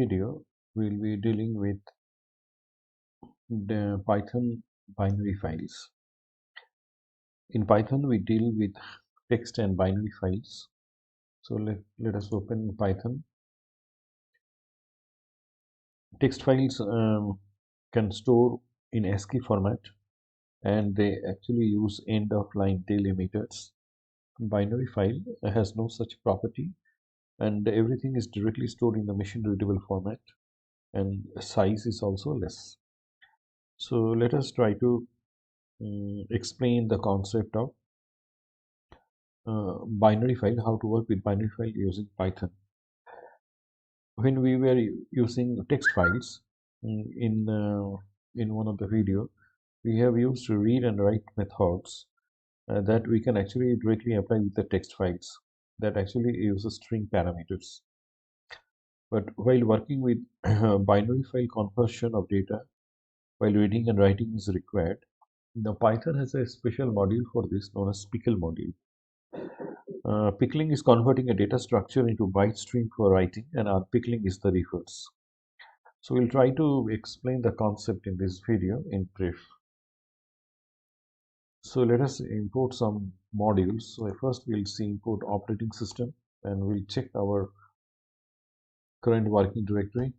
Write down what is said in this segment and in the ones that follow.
Video we'll be dealing with the Python binary files. In Python we deal with text and binary files. So let us open Python. Text files can store in ASCII format, and they actually use end of line delimiters. Binary file has no such property, and everything is directly stored in the machine readable format, and size is also less. So let us try to explain the concept of binary file, how to work with binary file using Python. When we were using text files in one of the video, we have used read and write methods that we can actually directly apply with the text files that actually uses string parameters. But while working with binary file conversion of data while reading and writing is required, the Python has a special module for this known as pickle module. Pickling is converting a data structure into byte string for writing, and unpickling is the reverse. So we'll try to explain the concept in this video in brief. So let us import some modules. So first we'll see import operating system, and we'll check our current working directory.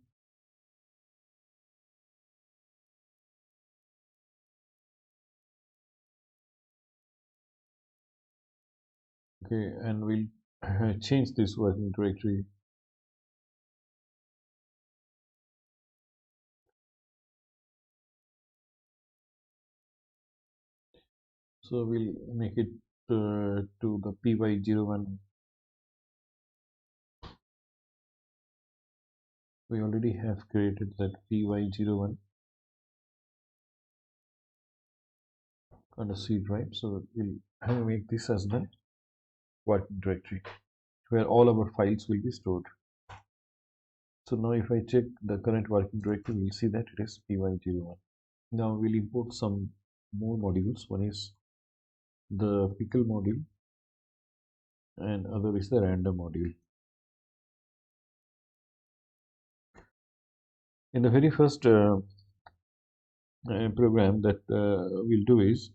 Okay, and we'll change this working directory. So we'll make it to the py01. We already have created that py01 under C drive. So we'll make this as the working directory where all our files will be stored. So now if I check the current working directory, we'll see that it is py01. Now we'll import some more modules. One is the pickle module, and other is the random module. In the very first program that we'll do is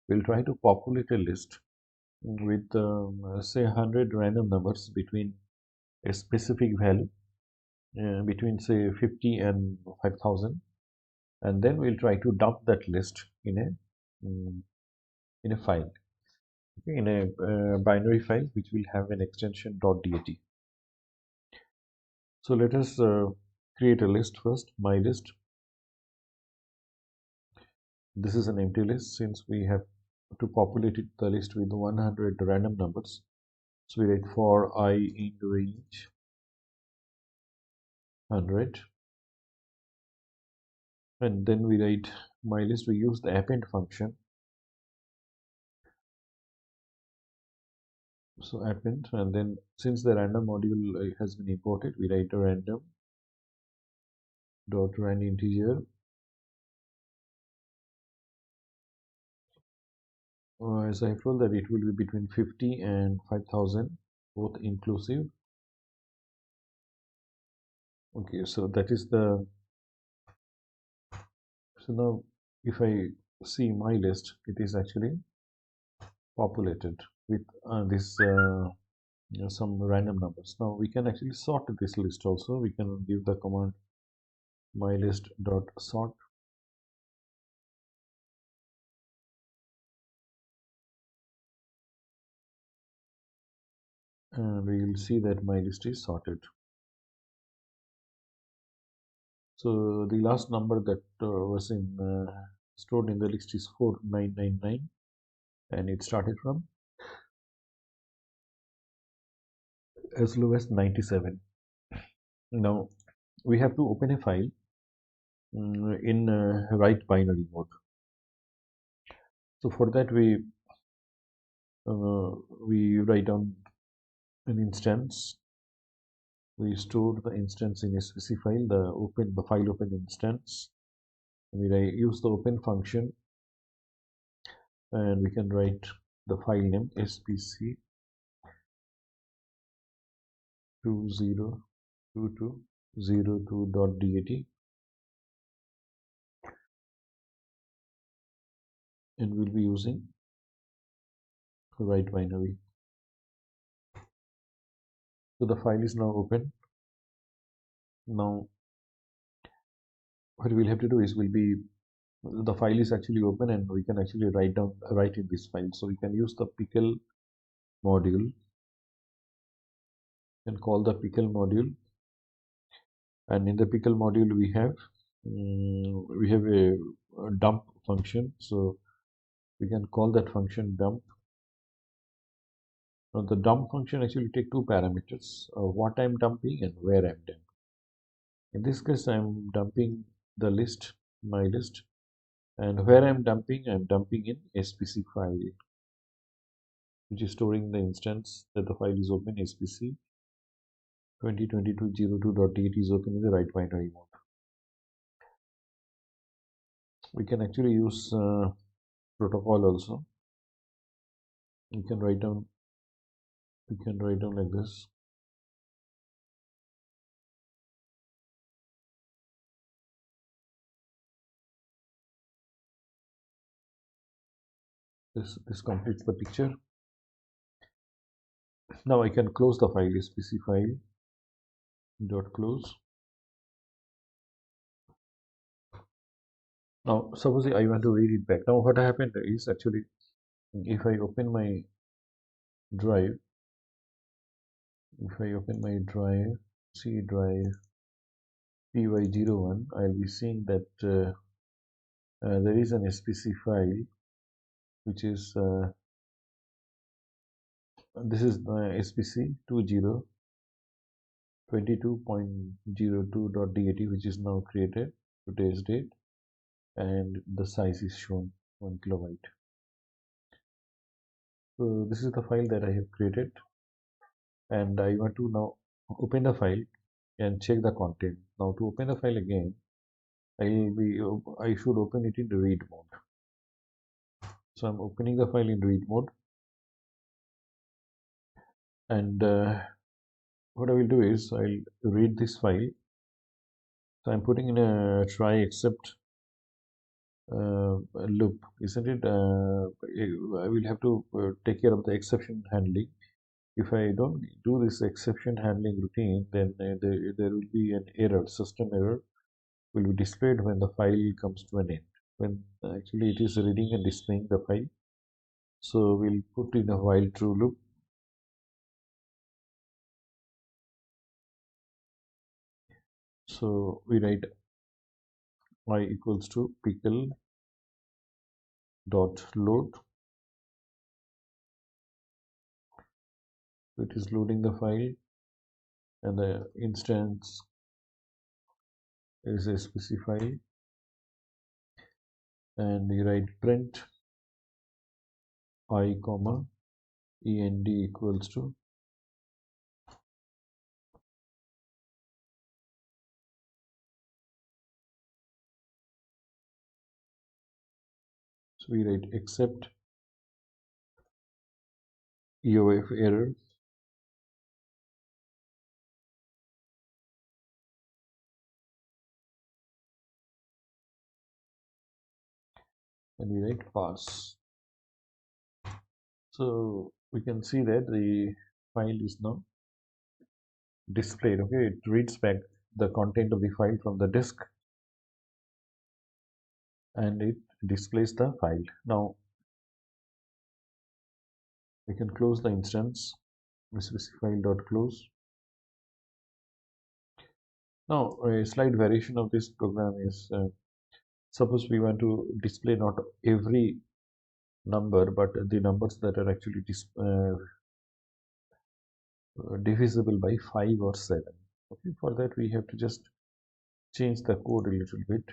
we'll try to populate a list with say 100 random numbers between a specific value between say 50 and 5000, and then we'll try to dump that list in a file, okay, in a binary file which will have an extension .dat. So let us create a list first, my list. This is an empty list since we have to populate the list with 100 random numbers. So we write for I in range 100, and then we write my list. We use the append function. So append, and then since the random module has been imported, we write a random dot rand integer. As I told that it will be between 50 and 5000, both inclusive. Okay, so that is the. So now if I see my list, it is actually populated with this some random numbers. Now we can actually sort this list also. We can give the command mylist dot sort, and we will see that my list is sorted. So the last number that was stored in the list is 4999, and it started from as low as 97. Now we have to open a file in write binary mode. So for that we write down an instance. We store the instance in a specific file, the file open instance. We use the open function, and we can write the file name spc2022 02.dat, and we'll be using right binary. So the file is now open. Now what we'll have to do is the file is actually open, and we can actually write in this file. So we can use the pickle module and call the pickle module, and in the pickle module we have a dump function. So we can call that function dump. Now the dump function actually take two parameters: what I'm dumping and where I'm dumping. In this case, I'm dumping the list, my list, and where I'm dumping in SPC file, which is storing the instance that the file is open. SPC 2022.02.8 is open in the right binary mode. We can actually use protocol also. We can write down like this. This completes the picture. Now I can close the file, SPC file dot close. Now suppose I want to read it back. Now what happened is actually, if I open my drive, C drive py01, I'll be seeing that there is an SPC file, which is this is SPC 2022.02.dat, which is now created, today's date, and the size is shown 1 kilobyte. So this is the file that I have created, and I want to now open the file and check the content. Now to open the file again, I should open it in the read mode. So I'm opening the file in read mode, and what I will do is I'll read this file. So I'm putting in a try except loop, isn't it? I will have to take care of the exception handling. If I don't do this exception handling routine, then there will be an error, system error will be displayed when the file comes to an end, when actually it is reading and displaying the file. So we'll put in a while true loop. So we write I equals to pickle.load. It is loading the file, and the instance is a specify, and we write print I comma end equals to so we write except EOF error, and we write pass. So we can see that the file is now displayed. Okay, it reads back the content of the file from the disk, and it displays the file. Now we can close the instance, specify.close. Now a slight variation of this program is suppose we want to display not every number, but the numbers that are actually divisible by 5 or 7. Okay, for that we have to just change the code a little bit.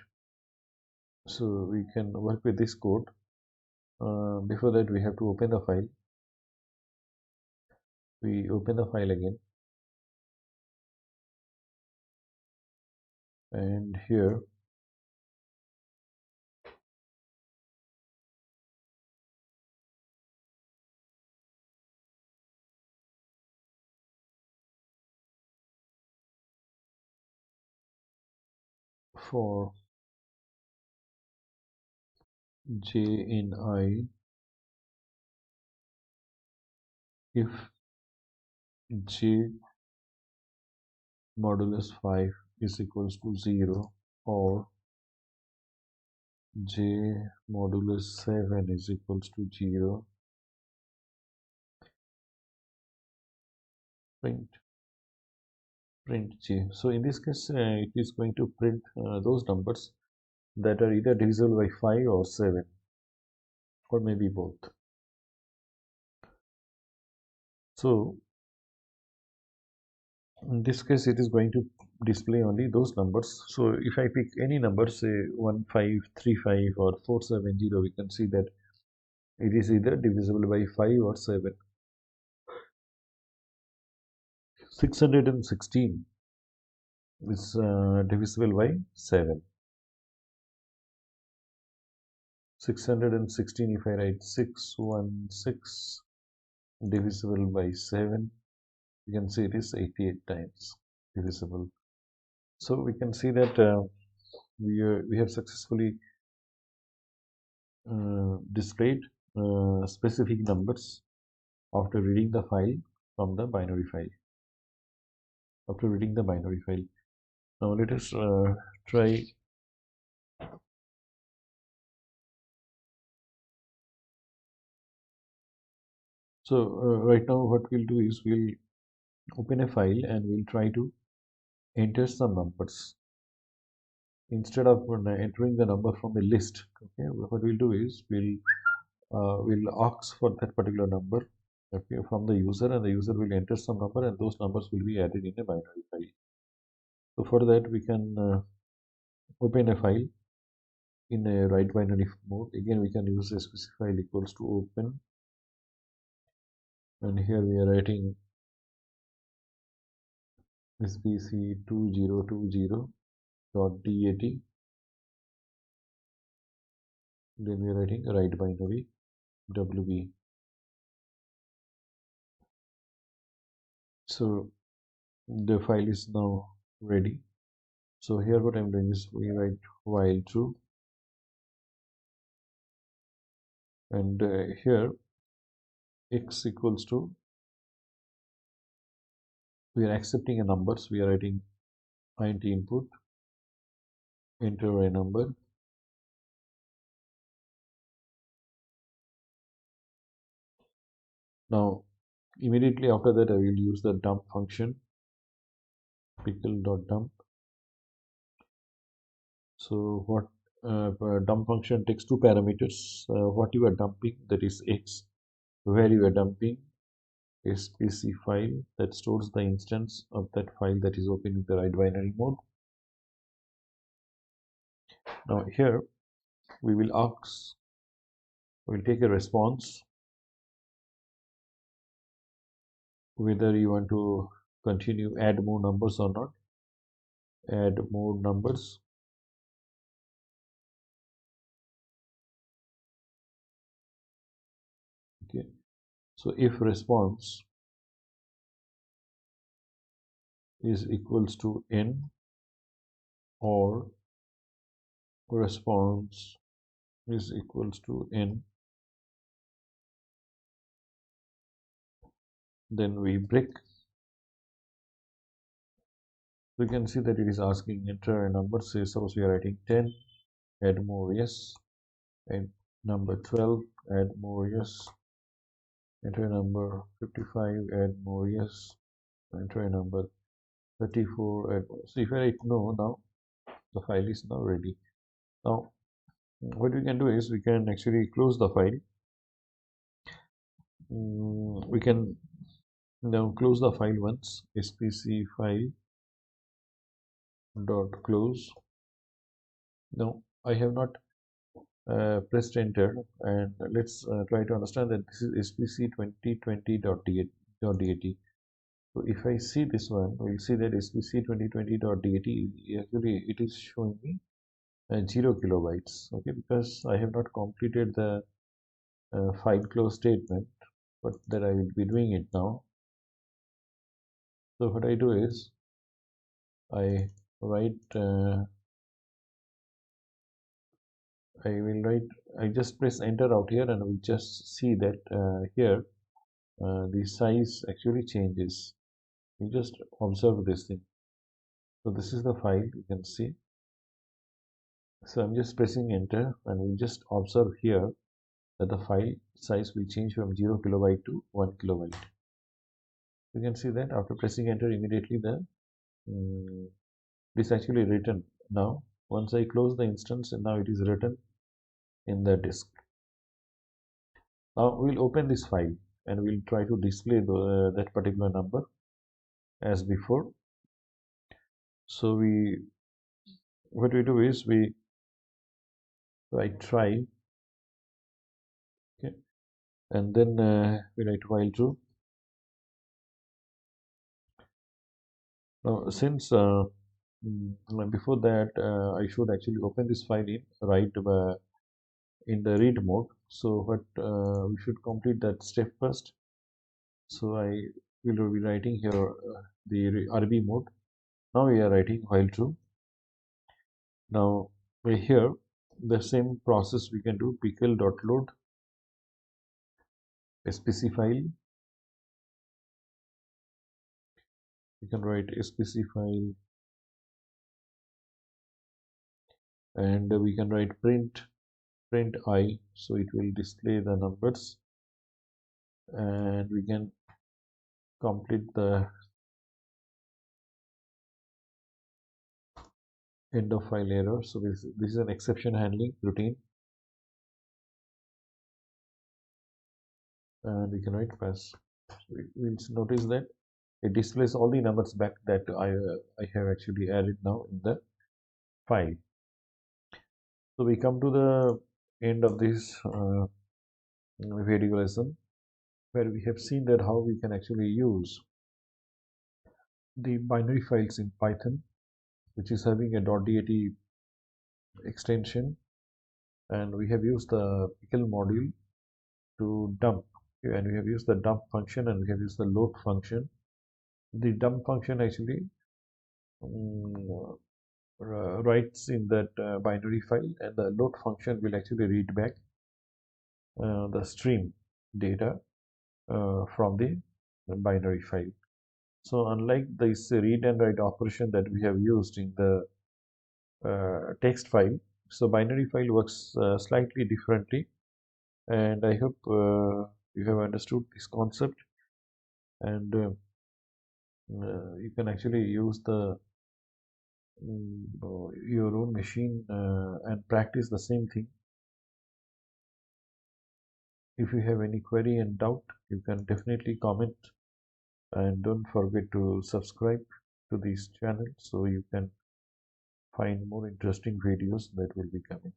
So we can work with this code. Before that, we have to open the file. We open the file again, and here for j in I, if j modulus 5 is equals to 0, or j modulus 7 is equals to 0, print j. So in this case, it is going to print those numbers that are either divisible by 5 or 7, or maybe both. So in this case, it is going to display only those numbers. So if I pick any number, say 1535 or 470, we can see that it is either divisible by 5 or 7. 616 is divisible by 7. 616, if I write 616 divisible by 7, you can see it is 88 times divisible. So we can see that we have successfully displayed specific numbers after reading the file from the binary file. After reading the binary file, now let us try. So right now what we'll do is we'll open a file and we'll try to enter some numbers instead of entering the number from a list. Okay, what we'll do is we'll ask for that particular number, okay, from the user, and the user will enter some number, and those numbers will be added in a binary file. So for that we can open a file in a write binary mode. Again, we can use a specify equals to open, and here we are writing spc2020.dat, then we are writing write binary wb. So the file is now ready. So here what I'm doing is we write while true, and here x equals to, we are accepting a number, so we are writing int input, enter a number. Now immediately after that I will use the dump function, pickle.dump. So what dump function takes two parameters, what you are dumping, that is x, where you are dumping, spc file, that stores the instance of that file that is open in the write binary mode. Now here we will ask, we will take a response whether you want to continue add more numbers or not. Add more numbers. Okay, so if response is equals to n, or response is equals to n, then we break. We can see that it is asking enter a number. Say suppose we are writing 10, add more yes, and number 12, add more yes, enter a number 55, add more yes, enter a number 34, add more. So if I write no, now the file is now ready. Now what we can do is we can actually close the file. We can now close the file once, spc file dot close. Now I have not pressed enter, and let's try to understand that this is spc2020.dat. So if I see this one, we'll see that spc2020.dat, actually it is showing me 0 kilobytes, okay, because I have not completed the file close statement, but that I will be doing it now. So what I do is I write I will write, I just press enter out here and we just see that here the size actually changes. You just observe this thing. So this is the file, you can see. So I'm just pressing enter and we just observe here that the file size will change from 0 kilobyte to 1 kilobyte. You can see that after pressing enter immediately the it is actually written now. Once I close the instance and now it is written in the disk. Now we'll open this file and we'll try to display that particular number as before. So what we do is we write try, okay, and then we write while true. Now since before that I should actually open this file in in the read mode. So what we should complete that step first. So I will be writing here the RB mode. Now we are writing while true. Now we here the same process we can do pickle.load spc file. We can write spc file and we can write print I, so it will display the numbers, and we can complete the end of file error. So this is an exception handling routine, and we can write pass. So we'll notice that it displays all the numbers back that I have actually added now in the file. So we come to the end of this video lesson, where we have seen that how we can actually use the binary files in Python, which is having a .dat extension, and we have used the pickle module to dump, and we have used the dump function and we have used the load function. The dump function actually um, writes in that binary file, and the load function will actually read back the stream data from the binary file. So unlike this read and write operation that we have used in the text file, so binary file works slightly differently, and I hope you have understood this concept, and you can actually use the your own machine and practice the same thing. If you have any query and doubt, you can definitely comment, and don't forget to subscribe to this channel so you can find more interesting videos that will be coming.